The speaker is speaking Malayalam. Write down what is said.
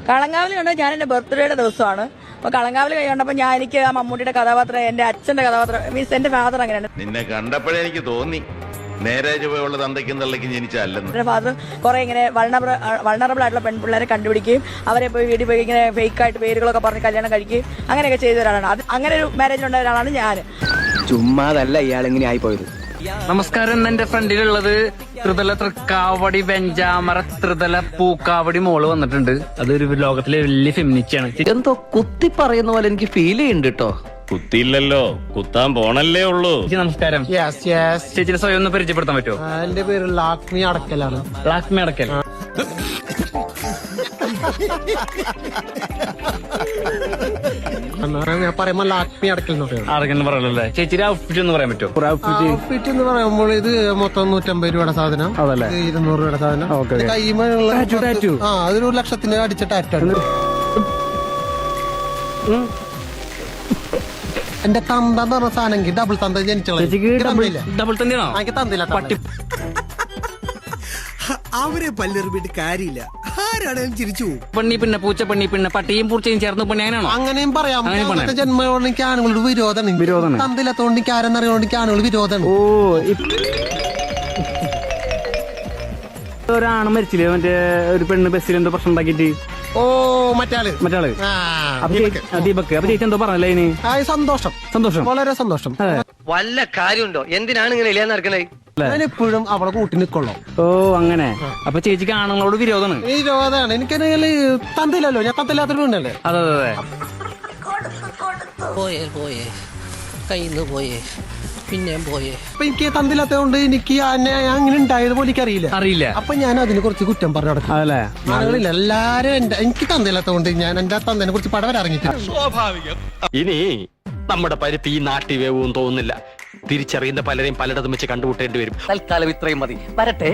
കളങ്കാവലി കണ്ടത് ഞാൻ എന്റെ ബർത്ത്ഡേയുടെ ദിവസമാണ്. അപ്പൊ കളങ്കാവലി കണ്ടപ്പോൾ എനിക്ക് ആ മമ്മൂട്ടിയുടെ കഥാപാത്രം, എന്റെ അച്ഛന്റെ കഥാപാത്രം, മീൻസ് എന്റെ ഫാദർ അങ്ങനെയാണ്. നിന്നെ കണ്ടപ്പോഴേ എനിക്ക് തോന്നി നേരെ ചുവയുള്ള തന്തയ്ക്കും തള്ളയ്ക്കും ജനിച്ചല്ലെന്ന്. എന്റെ ഫാദർ കുറെ ഇങ്ങനെ വൾണറബിൾ ആയിട്ടുള്ള പെൺപിള്ളേരെ കണ്ടുപിടിക്കുകയും അവരെ പോയി വീട്ടിൽ പോയി ഇങ്ങനെ ഫേക്ക് ആയിട്ട് പേരുകളൊക്കെ പറഞ്ഞ് കല്യാണം കഴിക്കുകയും അങ്ങനെയൊക്കെ ചെയ്ത ഒരാളാണ്. അത് അങ്ങനെ ഒരു മാരേജിലുണ്ടായ ഒരാളാണ് ഞാൻ. ചുമ്മാതല്ല ഇയാൾ ഇങ്ങനെ ആയിപ്പോയത്. നമസ്കാരം. എന്റെ ഫ്രണ്ടിലുള്ളത് ത്രിതല തൃക്കാവടി വെഞ്ചാമര ത്രിതല പൂക്കാവടി മോള് വന്നിട്ടുണ്ട്. അതൊരു ലോകത്തിലെ വലിയ ഫെമിനിസ്റ്റാണ്. എന്തോ കുത്തി പറയുന്ന പോലെ എനിക്ക് ഫീൽ ചെയ്യുന്നുണ്ട് കേട്ടോ. കുത്തിയില്ലല്ലോ, കുത്താൻ പോണല്ലേ ഉള്ളൂ. നമസ്കാരം. ചേച്ചിയുടെ സ്വയം ഒന്ന് പരിചയപ്പെടുത്താൻ പറ്റുമോ? എന്റെ പേര് ലാക്മി അടക്കലാണ്. ലാക്മി അടക്കൽ. ഞാൻ പറയുമ്പോ ലാക്മി അടക്കൽ ആർക്കെന്ന് പറയലല്ലേ. ചേച്ചിയുടെ ഔട്ട്ഫിറ്റ് ഒന്ന് പറയാൻ പറ്റുമോ? ഔട്ട്ഫിറ്റ് എന്ന് പറയുമ്പോൾ ഇത് മൊത്തം 150 രൂപയുടെ സാധനം, 200 രൂപയുടെ സാധനം, കൈമുള്ള അതൊരു 1 ലക്ഷത്തിന് അടിച്ച ടാറ്റാണ്. എന്റെ തന്ത എന്ന് പറഞ്ഞ സാധനം ഡബിൾ തന്ത ജനിച്ചോളൂ. ഡബിൾ തന്നെയാണോ? എനിക്ക് തന്നില്ല. പട്ടി അവരെ പല്ലെറിഞ്ഞിട്ട് കാര്യമില്ല. ആരാണേലും ചിരിച്ചു പോകും. പണ്ണി പിന്നെ പൂച്ച പണ്ണി പിന്നെ പട്ടിയും പൂച്ചയും ചേർന്ന് പണി അങ്ങനെയാണോ? അങ്ങനെയും പറയാം. ജന്മയോട് എനിക്ക് ആണുങ്ങളോട് വിരോധമാണ്. തന്തില്ലാത്തോണ്ട് എനിക്ക് ആരെന്നറിയോണ്ട് എനിക്ക് ആണുങ്ങൾ വിരോധമാണ്. ഒരാണ് മരിച്ചില്ലേ, മറ്റേ ഒരു പെണ്ണ് ബസ്സിൽ എന്തോ പ്രശ്നം ഉണ്ടാക്കിട്ട്. മറ്റാള് ദീപക്. അപ്പൊ ചേച്ചി എന്തോ പറഞ്ഞല്ലേ അതിന്? സന്തോഷം, വളരെ സന്തോഷം. വല്ല കാര്യമുണ്ടോ? എന്തിനാണ് ഇങ്ങനെ ഇല്ലാന്ന് നടക്കണേ? ഞാൻ എപ്പോഴും അവളെ കൂട്ടി നിക്കൊള്ളു. അങ്ങനെ. അപ്പൊ ചേച്ചിക്ക് ആണുങ്ങളോട് വിരോധമാണ്? വിരോധമാണ്. എനിക്കതിന് തന്തില്ലല്ലോ, ഞാൻ തന്തില്ലാത്തൊരു പെണ്ണല്ലേ. അതെ. പോയേ കയ്യിന്ന് പോയേ പിന്നെ പോയേ. അപ്പൊ എനിക്ക് തന്തില്ലാത്തതുകൊണ്ട് എനിക്ക് അങ്ങനെ ഉണ്ടായത് പോലെ അറിയില്ല. അപ്പൊ ഞാൻ അതിനെ കുറിച്ച് കുറ്റം പറഞ്ഞു നടക്കും. അതല്ലേ, ആളുകളില്ല എല്ലാരും എനിക്ക് തന്തില്ലാത്തതുകൊണ്ട് ഞാൻ എന്റെ തന്തനെ കുറിച്ച് പടവരറിഞ്ഞിട്ടില്ല. സ്വാഭാവികം. ഇനി നമ്മുടെ പരിധി ഈ നാട്ടി വേവും തോന്നുന്നില്ല. തിരിച്ചറിയുന്ന പലരെയും പലയിടത്തും വെച്ച് കണ്ടുമുട്ടേണ്ടി വരും. തൽക്കാലം ഇത്രയും മതി. വരട്ടെ.